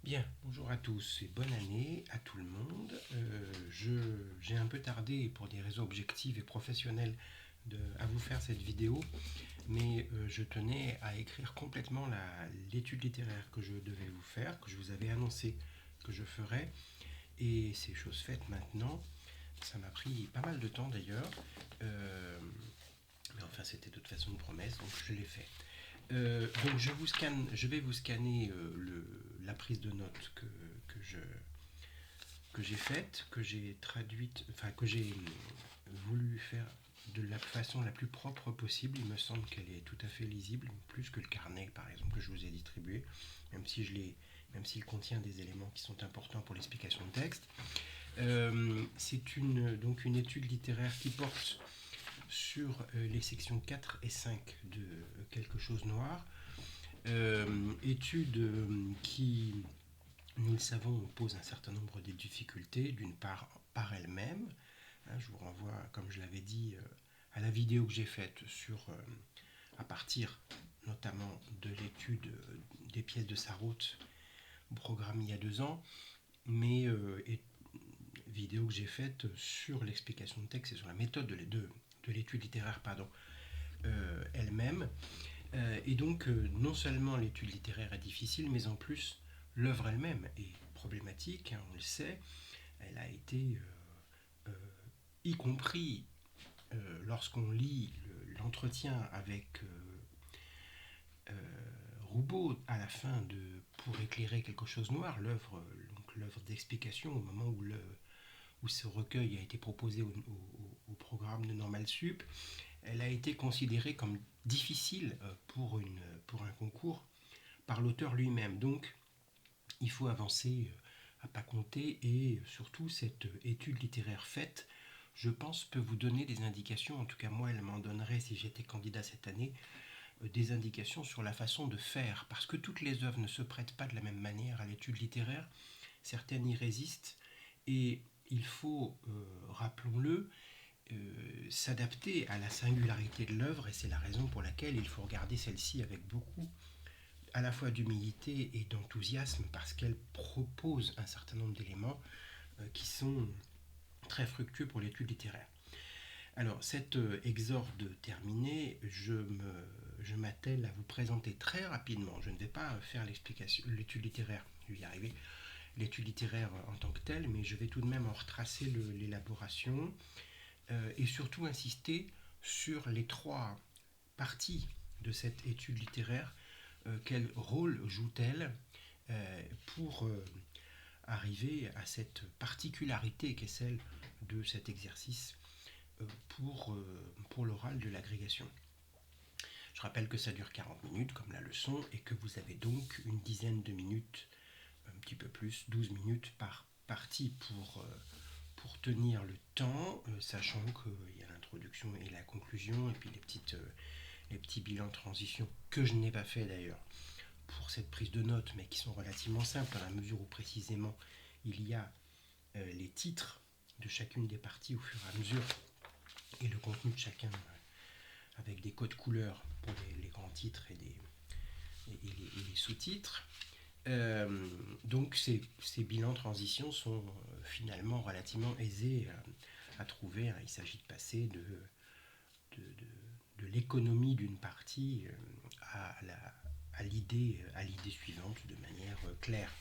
Bien, bonjour à tous et bonne année à tout le monde. J'ai un peu tardé pour des raisons objectives et professionnelles à vous faire cette vidéo, mais je tenais à écrire complètement l'étude littéraire que je devais vous faire, que je vous avais annoncé que je ferais, et c'est chose faite maintenant. Ça m'a pris pas mal de temps d'ailleurs, mais enfin c'était de toute façon une promesse, donc je l'ai fait. Donc je vais vous scanner la prise de notes que j'ai faite, que j'ai traduite, enfin que j'ai voulu faire de la façon la plus propre possible. Il me semble qu'elle est tout à fait lisible, plus que le carnet par exemple que je vous ai distribué, même si même s'il contient des éléments qui sont importants pour l'explication de texte. C'est donc une étude littéraire qui porte sur les sections 4 et 5 de Quelque chose noir. Étude qui, nous le savons, pose un certain nombre de difficultés, d'une part par elle-même. Je vous renvoie, comme je l'avais dit, à la vidéo que j'ai faite à partir notamment de l'étude des pièces de Sarraute, programme il y a 2 ans, mais vidéo que j'ai faite sur l'explication de texte et sur la méthode de l'étude littéraire elle-même. Et donc, non seulement l'étude littéraire est difficile, mais en plus, l'œuvre elle-même est problématique, on le sait. Elle a été, y compris lorsqu'on lit l'entretien avec Roubaud à la fin de Pour éclairer quelque chose noir, l'œuvre d'explication au moment où ce recueil a été proposé au programme de Normal Sup. Elle a été considérée comme difficile pour un concours par l'auteur lui-même. Donc, il faut avancer à pas compter et surtout cette étude littéraire faite, je pense, peut vous donner des indications. En tout cas, moi, elle m'en donnerait si j'étais candidat cette année, des indications sur la façon de faire, parce que toutes les œuvres ne se prêtent pas de la même manière à l'étude littéraire. Certaines y résistent et il faut, rappelons-le, s'adapter à la singularité de l'œuvre, et c'est la raison pour laquelle il faut regarder celle-ci avec beaucoup à la fois d'humilité et d'enthousiasme, parce qu'elle propose un certain nombre d'éléments qui sont très fructueux pour l'étude littéraire. Alors, cet exorde terminé, je m'attelle à vous présenter très rapidement, je ne vais pas faire l'étude littéraire, je vais y arriver, l'étude littéraire en tant que telle, mais je vais tout de même en retracer l'élaboration, et surtout insister sur les 3 parties de cette étude littéraire. Quel rôle joue-t-elle pour arriver à cette particularité qu'est celle de cet exercice pour l'oral de l'agrégation. Je rappelle que ça dure 40 minutes comme la leçon et que vous avez donc une dizaine de minutes, un petit peu plus, 12 minutes par partie pour tenir le temps, sachant qu'il y a l'introduction et la conclusion, et puis les petits bilans de transition que je n'ai pas fait d'ailleurs pour cette prise de notes, mais qui sont relativement simples dans la mesure où précisément il y a les titres de chacune des parties au fur et à mesure et le contenu de chacun avec des codes couleurs pour les grands titres et les sous-titres. Donc ces bilans de transition sont finalement relativement aisés à trouver. Il s'agit de passer de l'économie d'une partie à l'idée suivante de manière claire.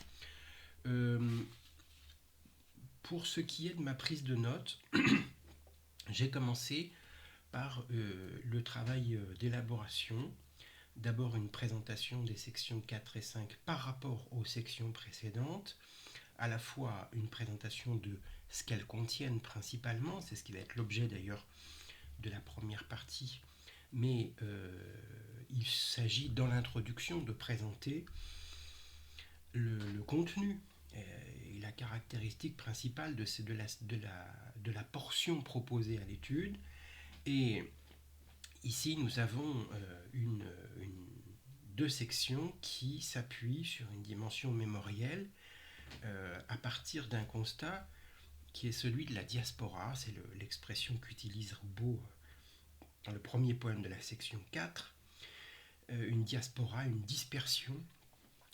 Pour ce qui est de ma prise de notes, j'ai commencé par le travail d'élaboration. D'abord une présentation des sections 4 et 5 par rapport aux sections précédentes, à la fois une présentation de ce qu'elles contiennent principalement, c'est ce qui va être l'objet d'ailleurs de la première partie, mais il s'agit dans l'introduction de présenter le contenu et la caractéristique principale de la portion proposée à l'étude. Et ici, nous avons deux sections qui s'appuient sur une dimension mémorielle à partir d'un constat qui est celui de la diaspora. C'est l'expression qu'utilise Roubaud dans le premier poème de la section 4. Une diaspora, une dispersion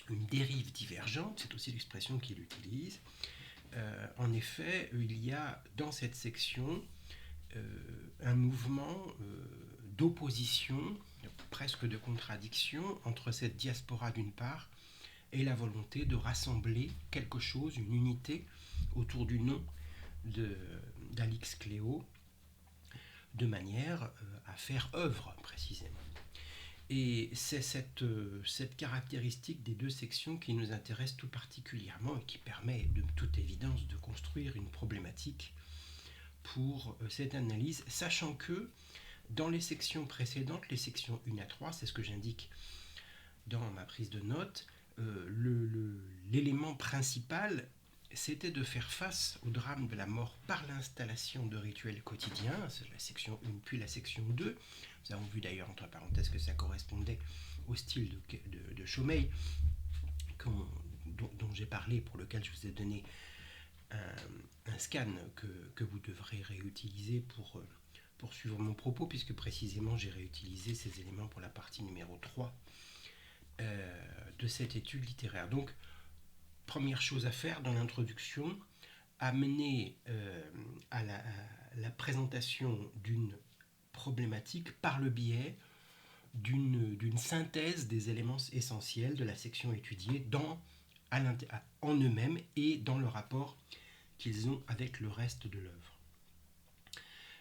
une dérive divergente, c'est aussi l'expression qu'il utilise. En effet, il y a dans cette section un mouvement d'opposition, presque de contradiction, entre cette diaspora d'une part et la volonté de rassembler quelque chose, une unité, autour du nom d'Alix Cléo, de manière à faire œuvre précisément. Et c'est cette caractéristique des deux sections qui nous intéresse tout particulièrement et qui permet de toute évidence de construire une problématique pour cette analyse, sachant que dans les sections précédentes, les sections 1 à 3, c'est ce que j'indique dans ma prise de notes, l'élément principal, c'était de faire face au drame de la mort par l'installation de rituels quotidiens, c'est la section 1 puis la section 2. Nous avons vu d'ailleurs, entre parenthèses, que ça correspondait au style de Chaumeil dont j'ai parlé, pour lequel je vous ai donné un scan que vous devrez réutiliser pour suivre mon propos, puisque précisément j'ai réutilisé ces éléments pour la partie numéro 3 de cette étude littéraire. Donc, première chose à faire dans l'introduction, amener à la présentation d'une problématique par le biais d'une synthèse des éléments essentiels de la section étudiée en eux-mêmes et dans le rapport qu'ils ont avec le reste de l'œuvre.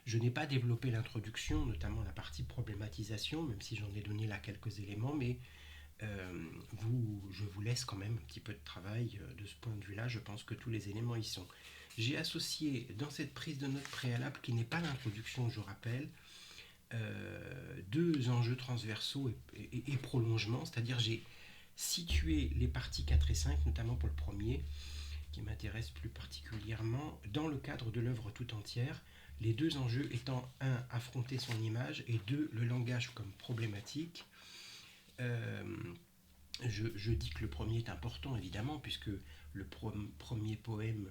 Je n'ai pas développé l'introduction, notamment la partie problématisation, même si j'en ai donné là quelques éléments, mais je vous laisse quand même un petit peu de travail de ce point de vue-là. Je pense que tous les éléments y sont. J'ai associé dans cette prise de notes préalable, qui n'est pas l'introduction, je rappelle, deux enjeux transversaux et prolongements, c'est-à-dire j'ai situé les parties 4 et 5, notamment pour le premier, qui m'intéresse plus particulièrement, dans le cadre de l'œuvre tout entière, les deux enjeux étant, un, affronter son image, et deux, le langage comme problématique. Je dis que le premier est important, évidemment, puisque le premier poème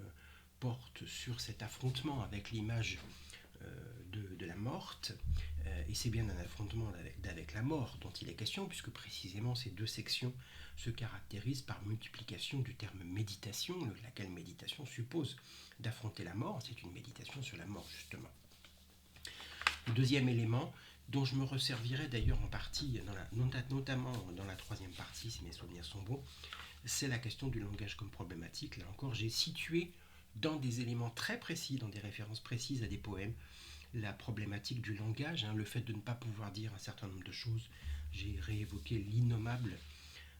porte sur cet affrontement avec l'image de la morte, et c'est bien un affrontement avec la mort dont il est question, puisque précisément ces deux sections se caractérisent par multiplication du terme méditation, laquelle méditation suppose d'affronter la mort. C'est une méditation sur la mort, justement. Le deuxième élément, dont je me resservirai d'ailleurs en partie, notamment dans la troisième partie, si mes souvenirs sont bons, c'est la question du langage comme problématique. Là encore, j'ai situé dans des éléments très précis, dans des références précises à des poèmes, la problématique du langage, le fait de ne pas pouvoir dire un certain nombre de choses. J'ai réévoqué l'innommable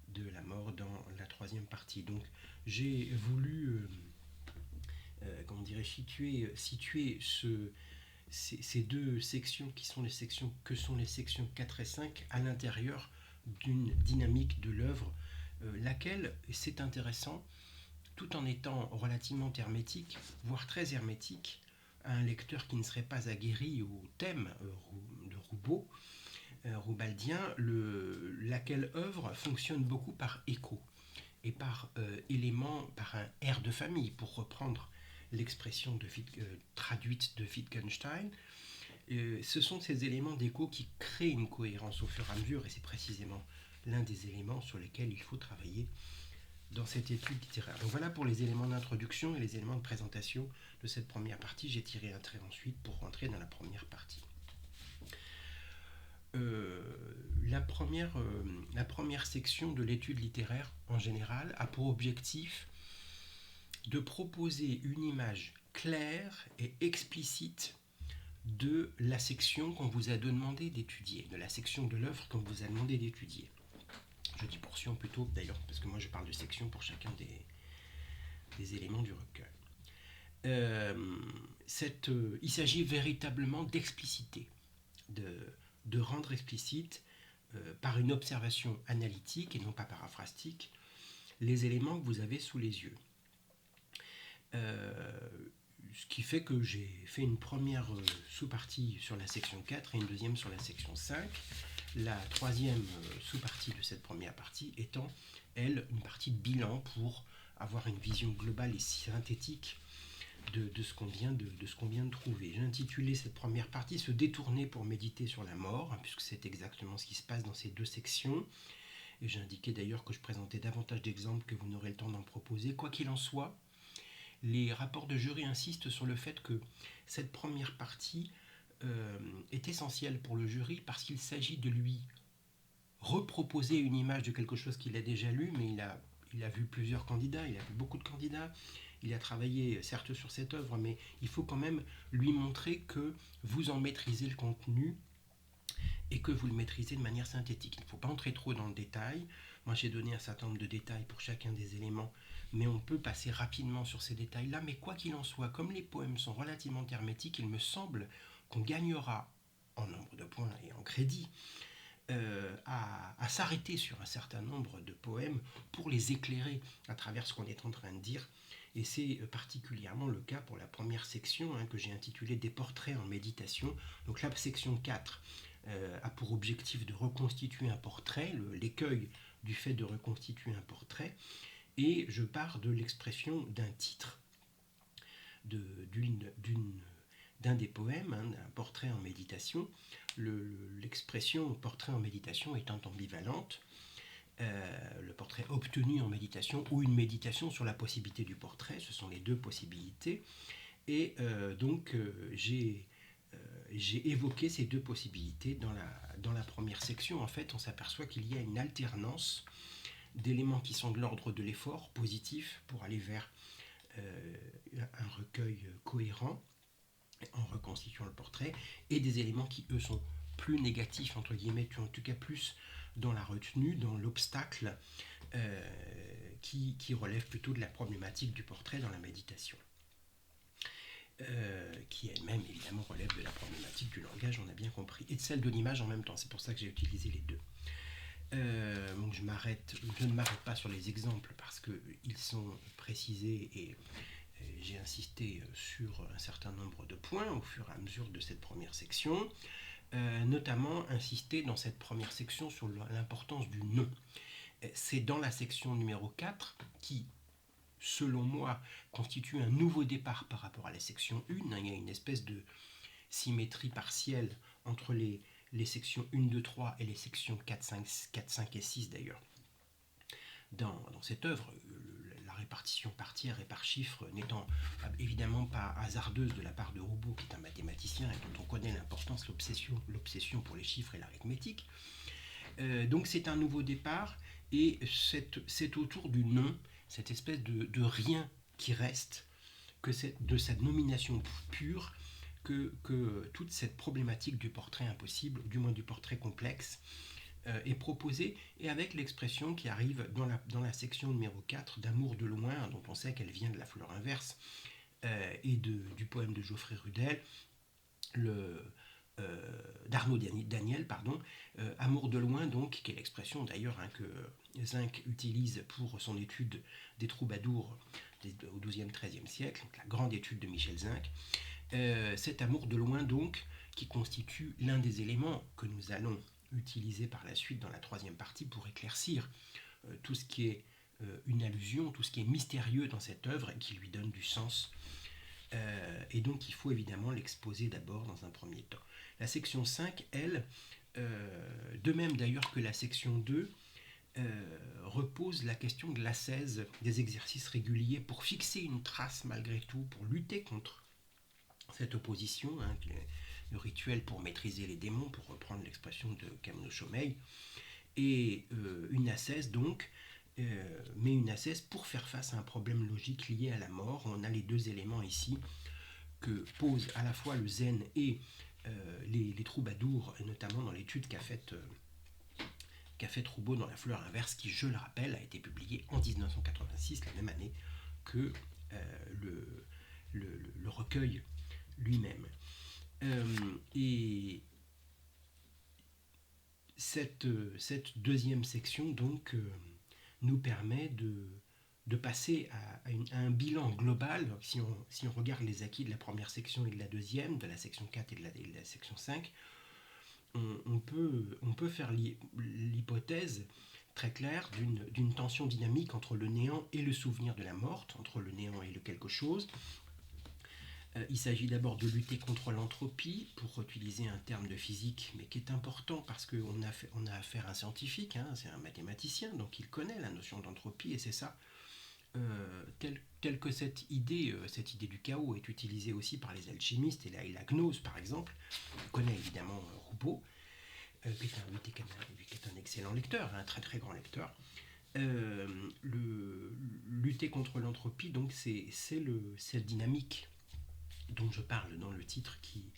de la mort dans la troisième partie. Donc j'ai voulu situer ces deux sections qui sont les sections 4 et 5 à l'intérieur d'une dynamique de l'œuvre, laquelle, c'est intéressant, tout en étant relativement hermétique, voire très hermétique, à un lecteur qui ne serait pas aguerri au thème de Roubaldien, laquelle œuvre fonctionne beaucoup par écho et par élément, par un air de famille, pour reprendre l'expression traduite de Wittgenstein. Ce sont ces éléments d'écho qui créent une cohérence au fur et à mesure, et c'est précisément l'un des éléments sur lesquels il faut travailler dans cette étude littéraire. Donc voilà pour les éléments d'introduction et les éléments de présentation de cette première partie. J'ai tiré un trait ensuite pour rentrer dans la première partie. La première section de l'étude littéraire en général a pour objectif de proposer une image claire et explicite de la section qu'on vous a demandé d'étudier, de la section de l'œuvre qu'on vous a demandé d'étudier. Je dis portion plutôt d'ailleurs, parce que moi je parle de section pour chacun des éléments du recueil. Il s'agit véritablement d'expliciter, de rendre explicite par une observation analytique et non pas paraphrastique les éléments que vous avez sous les yeux. Ce qui fait que j'ai fait une première sous-partie sur la section 4 et une deuxième sur la section 5. La troisième sous-partie de cette première partie étant, elle, une partie de bilan pour avoir une vision globale et synthétique de ce qu'on vient de trouver. J'ai intitulé cette première partie « Se détourner pour méditer sur la mort », puisque c'est exactement ce qui se passe dans ces deux sections. et j'ai indiqué d'ailleurs que je présentais davantage d'exemples que vous n'aurez le temps d'en proposer. Quoi qu'il en soit, les rapports de jury insistent sur le fait que cette première partie est essentielle pour le jury parce qu'il s'agit de lui reproposer une image de quelque chose qu'il a déjà lu, mais il a vu plusieurs candidats, il a vu beaucoup de candidats, il a travaillé certes sur cette œuvre, mais il faut quand même lui montrer que vous en maîtrisez le contenu et que vous le maîtrisez de manière synthétique. Il ne faut pas entrer trop dans le détail. Moi, j'ai donné un certain nombre de détails pour chacun des éléments, mais on peut passer rapidement sur ces détails-là. Mais quoi qu'il en soit, comme les poèmes sont relativement hermétiques, il me semble qu'on gagnera en nombre de points et en crédit à s'arrêter sur un certain nombre de poèmes pour les éclairer à travers ce qu'on est en train de dire. Et c'est particulièrement le cas pour la première section que j'ai intitulée Des portraits en méditation. Donc la section 4 a pour objectif de reconstituer un portrait, l'écueil du fait de reconstituer un portrait. Et je pars de l'expression d'un titre d'un des poèmes, un portrait en méditation. L'expression portrait en méditation étant ambivalente, le portrait obtenu en méditation ou une méditation sur la possibilité du portrait, ce sont les deux possibilités. Et donc j'ai évoqué ces deux possibilités dans la première section. En fait, on s'aperçoit qu'il y a une alternance d'éléments qui sont de l'ordre de l'effort positif pour aller vers un recueil cohérent en reconstituant le portrait, et des éléments qui, eux, sont plus négatifs, entre guillemets, en tout cas plus dans la retenue, dans l'obstacle, qui relève plutôt de la problématique du portrait dans la méditation. Qui elle-même, évidemment, relève de la problématique du langage, on a bien compris, et de celle de l'image en même temps. C'est pour ça que j'ai utilisé les deux. Donc je ne m'arrête pas sur les exemples parce qu'ils sont précisés et j'ai insisté sur un certain nombre de points au fur et à mesure de cette première section, notamment insister dans cette première section sur l'importance du nom. C'est dans la section numéro 4 qui, selon moi, constitue un nouveau départ par rapport à la section 1. Il y a une espèce de symétrie partielle entre les sections 1, 2, 3 et les sections 4, 5 et 6 d'ailleurs. Dans cette œuvre, la répartition par tiers et par chiffre n'étant évidemment pas hasardeuse de la part de Roubaud, qui est un mathématicien et dont on connaît l'importance, l'obsession pour les chiffres et l'arithmétique. Donc c'est un nouveau départ, et c'est autour du nom, cette espèce de rien qui reste, de cette nomination pure, que toute cette problématique du portrait impossible, du moins du portrait complexe, est proposée, et avec l'expression qui arrive dans la section numéro 4 d'Amour de loin, dont on sait qu'elle vient de La fleur inverse, et du poème de Geoffrey Rudel, d'Arnaud Daniel, Amour de loin, donc, qui est l'expression d'ailleurs que Zinc utilise pour son étude des troubadours au XIIe, XIIIe siècle, donc la grande étude de Michel Zinc. Cet amour de loin, donc, qui constitue l'un des éléments que nous allons utiliser par la suite dans la troisième partie pour éclaircir tout ce qui est une allusion, tout ce qui est mystérieux dans cette œuvre et qui lui donne du sens. Et donc il faut évidemment l'exposer d'abord dans un premier temps. La section 5, elle, de même d'ailleurs que la section 2, repose la question de l'ascèse, des exercices réguliers pour fixer une trace malgré tout, pour lutter contre cette opposition, le rituel pour maîtriser les démons, pour reprendre l'expression de Camino Chomey, et une ascèse donc, mais une ascèse pour faire face à un problème logique lié à la mort. On a les deux éléments ici que posent à la fois le zen et les troubadours, et notamment dans l'étude qu'a faite Roubaud dans La fleur inverse, qui, je le rappelle, a été publiée en 1986, la même année que le recueil lui-même. Et cette deuxième section donc nous permet de passer à un bilan global. Si on regarde les acquis de la première section et de la deuxième, de la section 4 et de la section 5, on peut faire l'hypothèse très claire d'une tension dynamique entre le néant et le souvenir de la morte, entre le néant et le quelque chose, Il s'agit d'abord de lutter contre l'entropie, pour utiliser un terme de physique, mais qui est important parce qu'on a affaire à un scientifique, hein, c'est un mathématicien, donc il connaît la notion d'entropie, et c'est ça. Tel que cette idée du chaos est utilisée aussi par les alchimistes et la gnose par exemple. On connaît évidemment Roubaud, qui est un excellent lecteur, un très très grand lecteur. Lutter contre l'entropie, donc c'est cette dynamique dont je parle dans le titre qui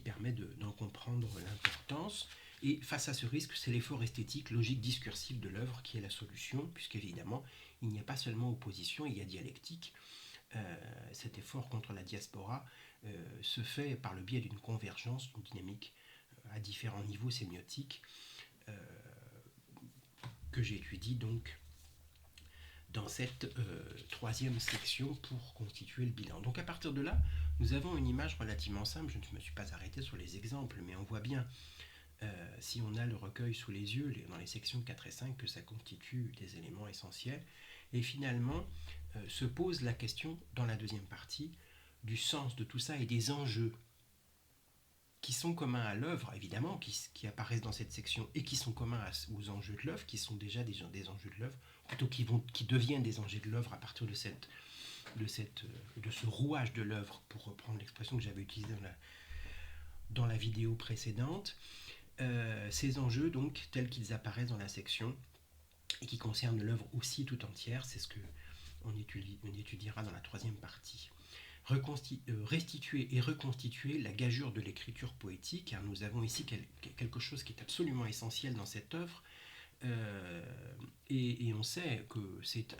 permet d'en comprendre l'importance. Et face à ce risque, c'est l'effort esthétique, logique, discursif de l'œuvre qui est la solution, puisqu'évidemment, il n'y a pas seulement opposition, il y a dialectique. Cet effort contre la diaspora se fait par le biais d'une convergence, d'une dynamique à différents niveaux sémiotiques que j'étudie donc dans cette troisième section pour constituer le bilan. Donc à partir de là, nous avons une image relativement simple. Je ne me suis pas arrêté sur les exemples, mais on voit bien, si on a le recueil sous les yeux, dans les sections 4 et 5, que ça constitue des éléments essentiels. Et finalement, se pose la question, dans la deuxième partie, du sens de tout ça et des enjeux qui sont communs à l'œuvre, évidemment, qui apparaissent dans cette section et qui sont communs aux enjeux de l'œuvre, qui sont déjà des enjeux de l'œuvre, plutôt qui deviennent des enjeux de l'œuvre à partir de ce rouage de l'œuvre, pour reprendre l'expression que j'avais utilisée dans la vidéo précédente. Ces enjeux, donc, tels qu'ils apparaissent dans la section, et qui concernent l'œuvre aussi tout entière, c'est ce qu'on étudiera dans la troisième partie. Restituer et reconstituer la gageure de l'écriture poétique, car nous avons ici quelque chose qui est absolument essentiel dans cette œuvre, et on sait que c'est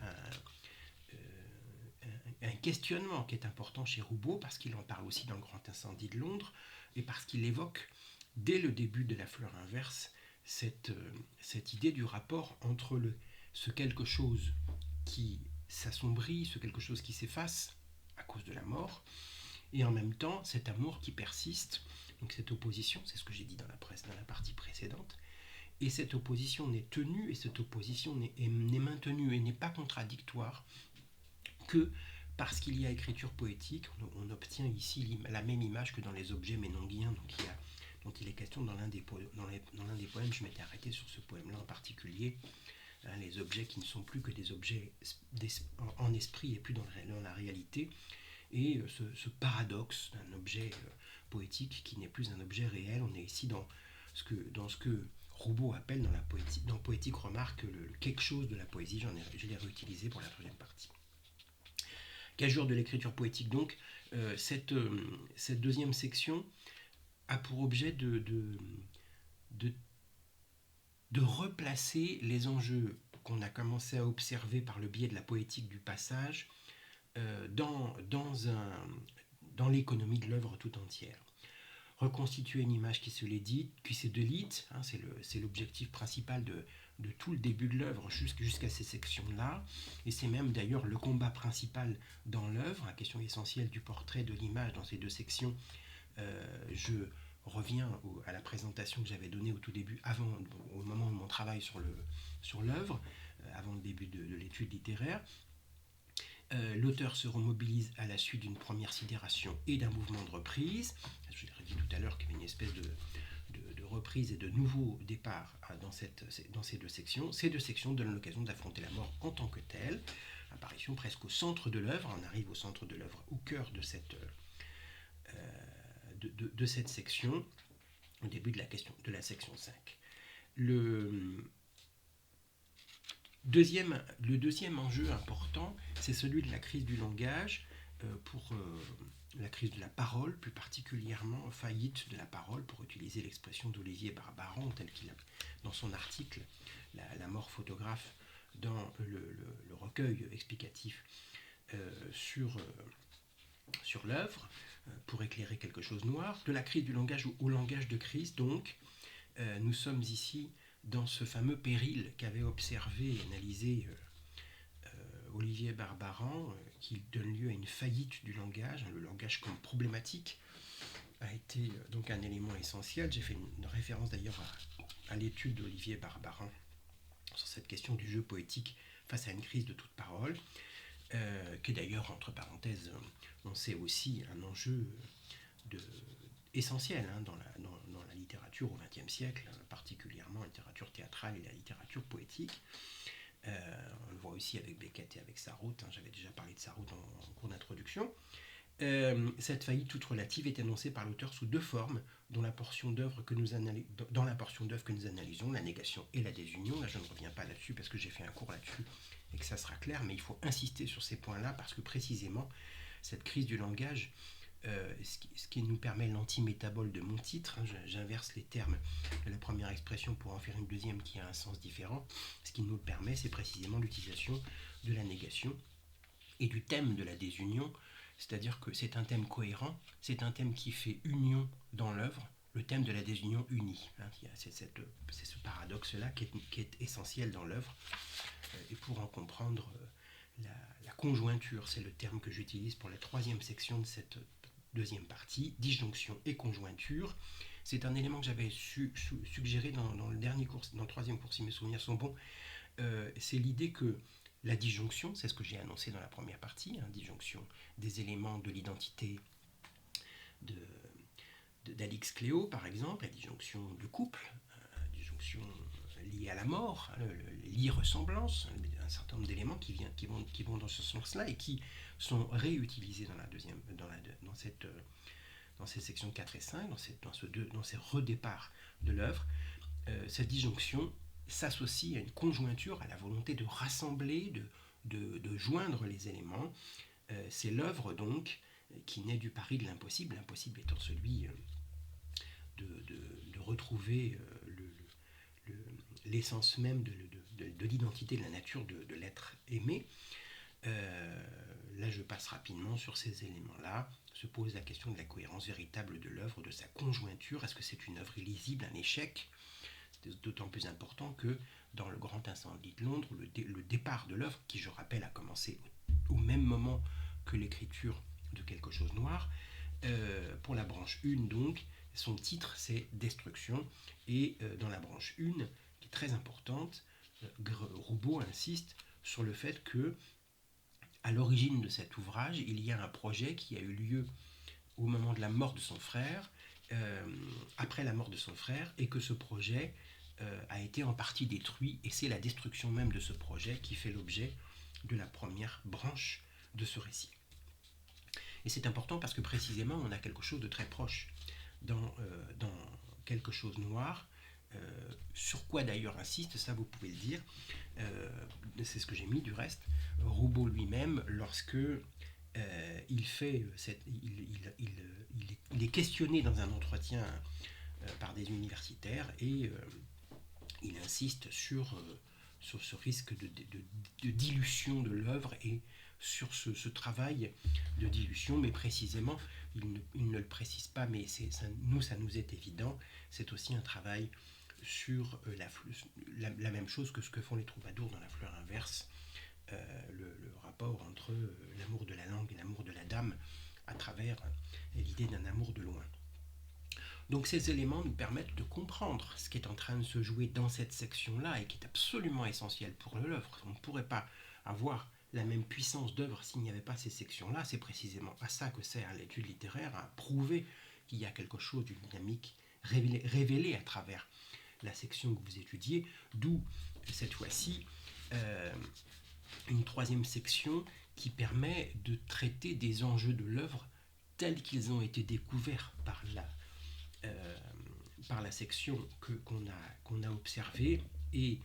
un questionnement qui est important chez Roubaud, parce qu'il en parle aussi dans le Grand Incendie de Londres, et parce qu'il évoque, dès le début de La Fleur inverse, cette idée du rapport entre ce quelque chose qui s'assombrit, ce quelque chose qui s'efface à cause de la mort, et en même temps cet amour qui persiste. Donc cette opposition, c'est ce que j'ai dit dans la partie précédente, et cette opposition n'est tenue, et cette opposition n'est maintenue et n'est pas contradictoire que parce qu'il y a écriture poétique. On obtient ici la même image que dans les objets ménonguiens, dont il est question dans l'un des poèmes. Je m'étais arrêté sur ce poème-là en particulier, hein, les objets qui ne sont plus que des objets en esprit et plus dans la réalité, et ce paradoxe d'un objet poétique qui n'est plus un objet réel. On est ici dans ce que Roubaud appelle dans Poétique remarque le quelque chose de la poésie. Je l'ai réutilisé pour la troisième partie. Gageure de l'écriture poétique, donc, cette deuxième section a pour objet de replacer les enjeux qu'on a commencé à observer par le biais de la poétique du passage dans l'économie de l'œuvre tout entière. Reconstituer une image qui se délite, hein, c'est l'objectif principal de tout le début de l'œuvre jusqu'à ces sections-là, et c'est même d'ailleurs le combat principal dans l'œuvre, la question essentielle du portrait de l'image dans ces deux sections. Je reviens à la présentation que j'avais donnée au tout début, au moment de mon travail sur l'œuvre, avant le début de l'étude littéraire. L'auteur se remobilise à la suite d'une première sidération et d'un mouvement de reprise. Je l'ai dit tout à l'heure qu'il y avait une espèce de reprise et de nouveau départ dans ces deux sections. Ces deux sections donnent l'occasion d'affronter la mort en tant que telle. Apparition presque au centre de l'œuvre. On arrive au centre de l'œuvre, au cœur de cette section, au début de la section 5. Le deuxième enjeu important, c'est celui de la crise du langage, pour la crise de la parole, plus particulièrement faillite de la parole, pour utiliser l'expression d'Olivier Barbaran, tel qu'il a dans son article La mort photographe, dans le recueil explicatif sur l'œuvre, pour éclairer quelque chose noir. De la crise du langage au langage de crise, donc, nous sommes ici dans ce fameux péril qu'avait observé et analysé Olivier Barbaran, qui donne lieu à une faillite du langage. Le langage comme problématique a été donc un élément essentiel. J'ai fait une référence d'ailleurs à l'étude d'Olivier Barbaran sur cette question du jeu poétique face à une crise de toute parole. qui est d'ailleurs, entre parenthèses, on sait aussi un enjeu de, essentiel dans la littérature au XXe siècle, particulièrement la littérature théâtrale et la littérature poétique. On le voit aussi avec Beckett et avec Sarraute, j'avais déjà parlé de Sarraute en cours d'introduction. Cette faillite toute relative est annoncée par l'auteur sous deux formes, dans la portion d'œuvre que nous analysons, la négation et la désunion. Là, je ne reviens pas là-dessus parce que j'ai fait un cours là-dessus et que ça sera clair, mais il faut insister sur ces points-là parce que précisément, cette crise du langage, ce qui nous permet l'antimétabole de mon titre, j'inverse les termes de la première expression pour en faire une deuxième qui a un sens différent, ce qui nous le permet, c'est précisément l'utilisation de la négation et du thème de la désunion, c'est-à-dire que c'est un thème cohérent, c'est un thème qui fait union dans l'œuvre, le thème de la désunion unie. C'est ce paradoxe-là qui est essentiel dans l'œuvre, et pour en comprendre la conjointure, c'est le terme que j'utilise pour la troisième section de cette deuxième partie, disjonction et conjointure. C'est un élément que j'avais suggéré dans le dernier cours, dans le troisième cours si mes souvenirs sont bons. C'est l'idée que la disjonction, c'est ce que j'ai annoncé dans la première partie, disjonction des éléments de l'identité d'Alix Cléo, par exemple, la disjonction du couple, disjonction liée à la mort, l'irressemblance, un certain nombre d'éléments qui vont dans ce sens-là et qui sont réutilisés dans ces sections 4 et 5, dans ces redéparts de l'œuvre. Cette disjonction s'associe à une conjointure, à la volonté de rassembler, de joindre les éléments. C'est l'œuvre donc qui naît du pari de l'impossible, l'impossible étant celui de retrouver l'essence même de l'identité, de la nature de l'être aimé. Là, je passe rapidement sur ces éléments-là. Se pose la question de la cohérence véritable de l'œuvre, de sa conjointure. Est-ce que c'est une œuvre illisible, un échec ? C'est d'autant plus important que dans le grand incendie de Londres, le départ de l'œuvre, qui je rappelle a commencé au même moment que l'écriture de Quelque chose noir, pour la branche 1 donc, son titre c'est Destruction, et dans la branche 1, qui est très importante, Roubaud insiste sur le fait que à l'origine de cet ouvrage, il y a un projet qui a eu lieu au moment de la mort de son frère, après la mort de son frère, et que ce projet a été en partie détruit, et c'est la destruction même de ce projet qui fait l'objet de la première branche de ce récit. Et c'est important parce que précisément, on a quelque chose de très proche dans Quelque chose noir, sur quoi d'ailleurs insiste, ça vous pouvez le dire, c'est ce que j'ai mis du reste, Roubaud lui-même, lorsque il est questionné dans un entretien par des universitaires et il insiste sur ce risque de dilution de l'œuvre et sur ce travail de dilution, mais précisément, il ne le précise pas, mais ça nous est évident, c'est aussi un travail sur la même chose que ce que font les troubadours dans la fleur inverse, le rapport entre l'amour de la langue et l'amour de la dame à travers l'idée d'un amour de loin. Donc ces éléments nous permettent de comprendre ce qui est en train de se jouer dans cette section-là et qui est absolument essentiel pour l'œuvre. On ne pourrait pas avoir la même puissance d'œuvre s'il n'y avait pas ces sections-là. C'est précisément à ça que sert l'étude littéraire, à prouver qu'il y a quelque chose d'une dynamique révélée à travers la section que vous étudiez, d'où cette fois-ci une troisième section qui permet de traiter des enjeux de l'œuvre tels qu'ils ont été découverts par la section qu'on a observée et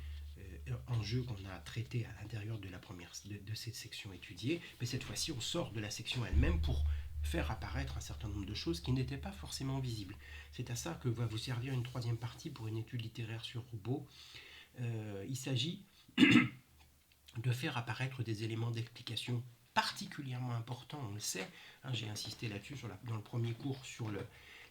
enjeux qu'on a traités à l'intérieur de cette section étudiée, mais cette fois-ci on sort de la section elle-même pour faire apparaître un certain nombre de choses qui n'étaient pas forcément visibles. C'est à ça que va vous servir une troisième partie pour une étude littéraire sur Roubaud. Il s'agit de faire apparaître des éléments d'explication particulièrement importants, on le sait, j'ai insisté là-dessus dans le premier cours sur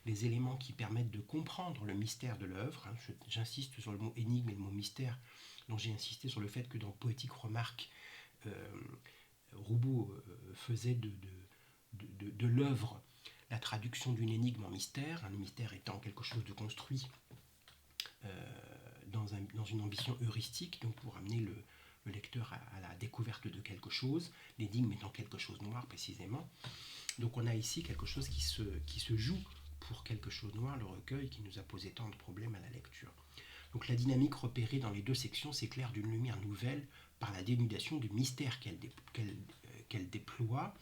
les éléments qui permettent de comprendre le mystère de l'œuvre. J'insiste sur le mot énigme et le mot mystère, dont j'ai insisté sur le fait que dans Poétique Remarque, Roubaud faisait de l'œuvre la traduction d'une énigme en mystère, le mystère étant quelque chose de construit dans une ambition heuristique, donc pour amener le lecteur à la découverte de quelque chose, l'énigme étant quelque chose de noir précisément. Donc on a ici quelque chose qui se joue pour quelque chose de noir, le recueil qui nous a posé tant de problèmes à la lecture. Donc la dynamique repérée dans les deux sections s'éclaire d'une lumière nouvelle par la dénudation du mystère qu'elle déploie.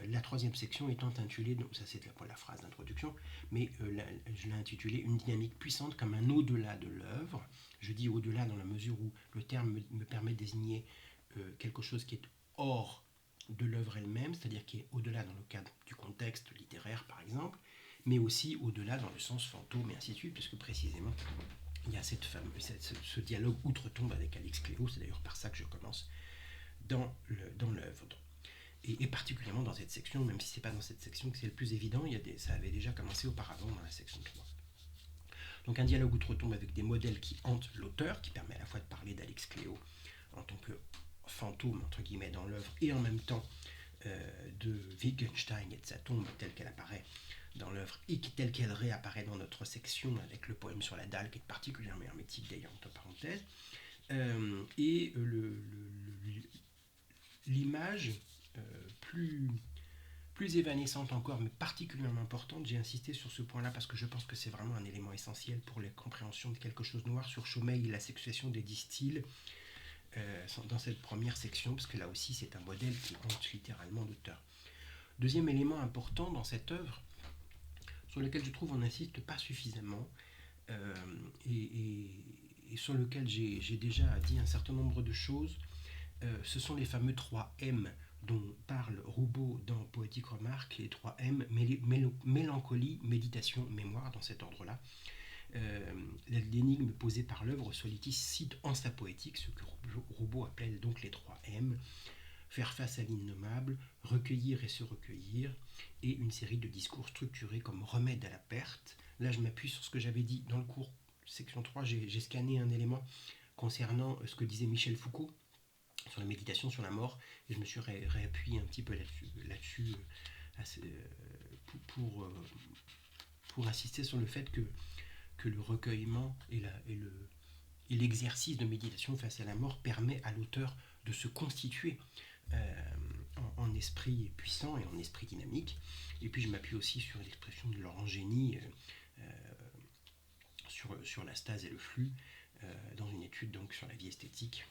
La troisième section étant intitulée, donc ça c'est la phrase d'introduction, mais je l'ai intitulée Une dynamique puissante comme un au-delà de l'œuvre. Je dis au-delà dans la mesure où le terme me permet de désigner quelque chose qui est hors de l'œuvre elle-même, c'est-à-dire qui est au-delà dans le cadre du contexte littéraire par exemple, mais aussi au-delà dans le sens fantôme et ainsi de suite, puisque précisément il y a ce dialogue outre-tombe avec Alix Cléo, c'est d'ailleurs par ça que je commence dans l'œuvre. Et particulièrement dans cette section, même si ce n'est pas dans cette section que c'est le plus évident, ça avait déjà commencé auparavant dans la section 3. Donc un dialogue outre-tombe avec des modèles qui hantent l'auteur, qui permet à la fois de parler d'Alix Cléo en tant que fantôme, entre guillemets, dans l'œuvre, et en même temps de Wittgenstein et de sa tombe telle qu'elle apparaît dans l'œuvre et telle qu'elle réapparaît dans notre section avec le poème sur la dalle, qui est particulièrement hermétique d'ailleurs, entre parenthèses, et l'image plus évanescente encore, mais particulièrement importante. J'ai insisté sur ce point-là parce que je pense que c'est vraiment un élément essentiel pour la compréhension de quelque chose de noir sur Chaumeil et la succession des 10 styles dans cette première section, parce que là aussi c'est un modèle qui hante littéralement l'auteur. Deuxième élément important dans cette œuvre, sur lequel je trouve on n'insiste pas suffisamment, et sur lequel j'ai déjà dit un certain nombre de choses, ce sont les fameux 3 M dont parle Roubaud dans Poétique Remarque, les 3 M, mélancolie, méditation, mémoire, dans cet ordre-là. L'énigme posée par l'œuvre sollicite en sa poétique ce que Roubaud appelle donc les 3 M, faire face à l'innommable, recueillir et se recueillir, et une série de discours structurés comme remède à la perte. Là, je m'appuie sur ce que j'avais dit dans le cours section 3, j'ai scanné un élément concernant ce que disait Michel Foucault sur la méditation sur la mort, et je me suis réappuyé un petit peu là-dessus pour insister sur le fait que le recueillement et l'exercice de méditation face à la mort permet à l'auteur de se constituer en esprit puissant et en esprit dynamique. Et puis je m'appuie aussi sur l'expression de Laurent Génie sur la stase et le flux dans une étude donc sur la vie esthétique.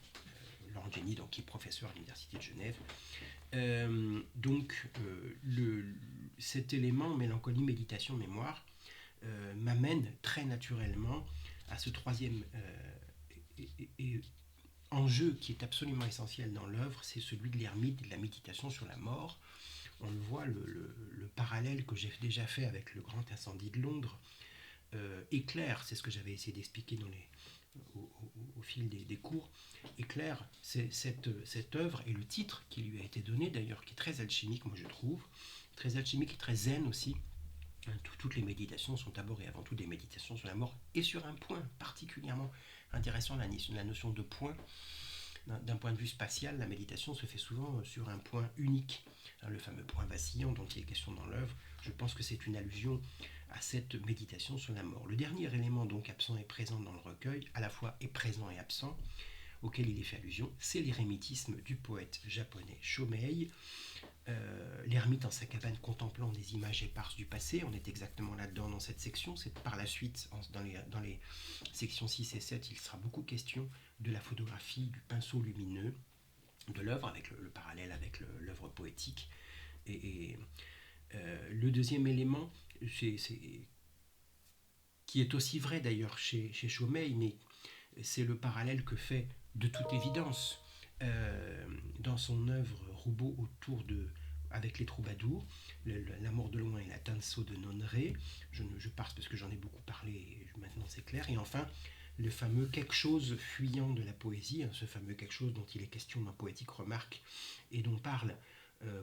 Laurent Génie, donc, qui est professeur à l'Université de Genève. Cet élément, mélancolie, méditation, mémoire, m'amène très naturellement à ce troisième enjeu qui est absolument essentiel dans l'œuvre, c'est celui de l'ermite et de la méditation sur la mort. On le voit, le parallèle que j'ai déjà fait avec le grand incendie de Londres éclaire, c'est ce que j'avais essayé d'expliquer au fil des cours, éclaire cette œuvre et le titre qui lui a été donné d'ailleurs, qui est très alchimique, moi je trouve, très alchimique et très zen aussi. Toutes les méditations sont d'abord et avant tout des méditations sur la mort, et sur un point particulièrement intéressant, la notion de point. D'un point de vue spatial, la méditation se fait souvent sur un point unique, le fameux point vacillant dont il est question dans l'œuvre. Je pense que c'est une allusion à cette méditation sur la mort. Le dernier élément donc absent et présent dans le recueil, à la fois est présent et absent, auquel il est fait allusion, c'est l'érémitisme du poète japonais Chaumeil. L'ermite en sa cabane contemplant des images éparses du passé, on est exactement là-dedans dans cette section. C'est par la suite, dans les sections 6 et 7, il sera beaucoup question de la photographie, du pinceau lumineux, de l'œuvre, avec le parallèle avec l'œuvre poétique. Le deuxième élément, qui est aussi vrai d'ailleurs chez Chaumeil, mais c'est le parallèle que fait de toute évidence dans son œuvre Roubaud avec les troubadours, L'amour de loin et la Tanso de Nonré. Je passe parce que j'en ai beaucoup parlé et maintenant c'est clair. Et enfin, le fameux quelque chose fuyant de la poésie, ce fameux quelque chose dont il est question dans Poétique Remarque et dont parle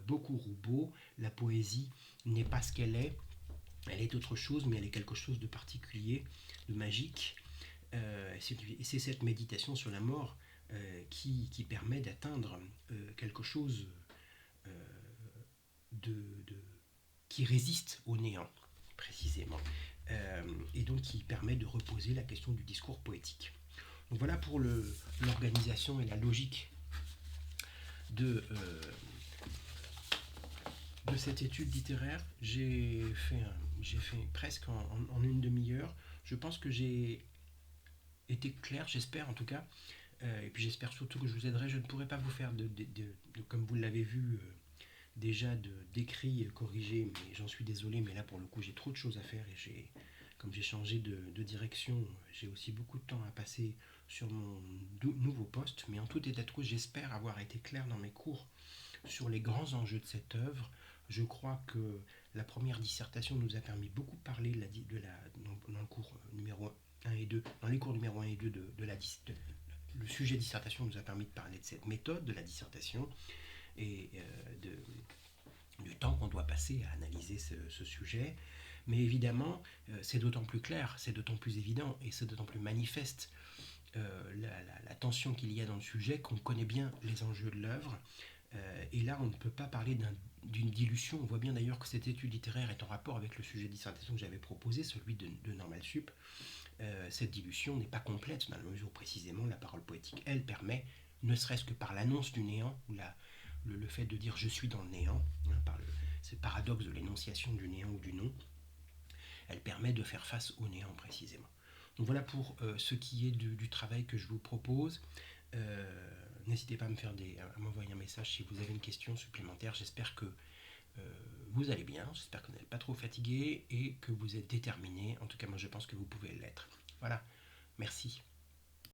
beaucoup Roubaud. La poésie n'est pas ce qu'elle est autre chose, mais elle est quelque chose de particulier, de magique. Et c'est cette méditation sur la mort qui permet d'atteindre quelque chose qui résiste au néant, précisément, et donc qui permet de reposer la question du discours poétique. Donc voilà pour l'organisation et la logique de, de cette étude littéraire. J'ai fait presque en une demi-heure. Je pense que j'ai été clair, j'espère en tout cas. Et puis j'espère surtout que je vous aiderai. Je ne pourrai pas vous faire comme vous l'avez vu, déjà d'écrit corrigé, mais j'en suis désolé, mais là pour le coup j'ai trop de choses à faire et comme j'ai changé de direction, j'ai aussi beaucoup de temps à passer sur mon nouveau poste, mais en tout état de cause, j'espère avoir été clair dans mes cours sur les grands enjeux de cette œuvre. Je crois que la première dissertation nous a permis beaucoup de parler dans le cours numéro 1 et 2, dans les cours numéro 1 et 2 le sujet dissertation nous a permis de parler de cette méthode de la dissertation et du temps qu'on doit passer à analyser ce sujet. Mais évidemment, c'est d'autant plus clair, c'est d'autant plus évident et c'est d'autant plus manifeste la tension qu'il y a dans le sujet qu'on connaît bien les enjeux de l'œuvre. Et là, on ne peut pas parler d'une dilution. On voit bien d'ailleurs que cette étude littéraire est en rapport avec le sujet de dissertation que j'avais proposé, celui de Normal Sup. Cette dilution n'est pas complète, dans la mesure où précisément la parole poétique, elle, permet, ne serait-ce que par l'annonce du néant, ou le fait de dire je suis dans le néant, par ce paradoxe de l'énonciation du néant ou du non, elle permet de faire face au néant précisément. Donc voilà pour ce qui est du travail que je vous propose. N'hésitez pas à m'envoyer un message si vous avez une question supplémentaire. J'espère que vous allez bien, j'espère que vous n'êtes pas trop fatigué et que vous êtes déterminé. En tout cas, moi je pense que vous pouvez l'être. Voilà, merci.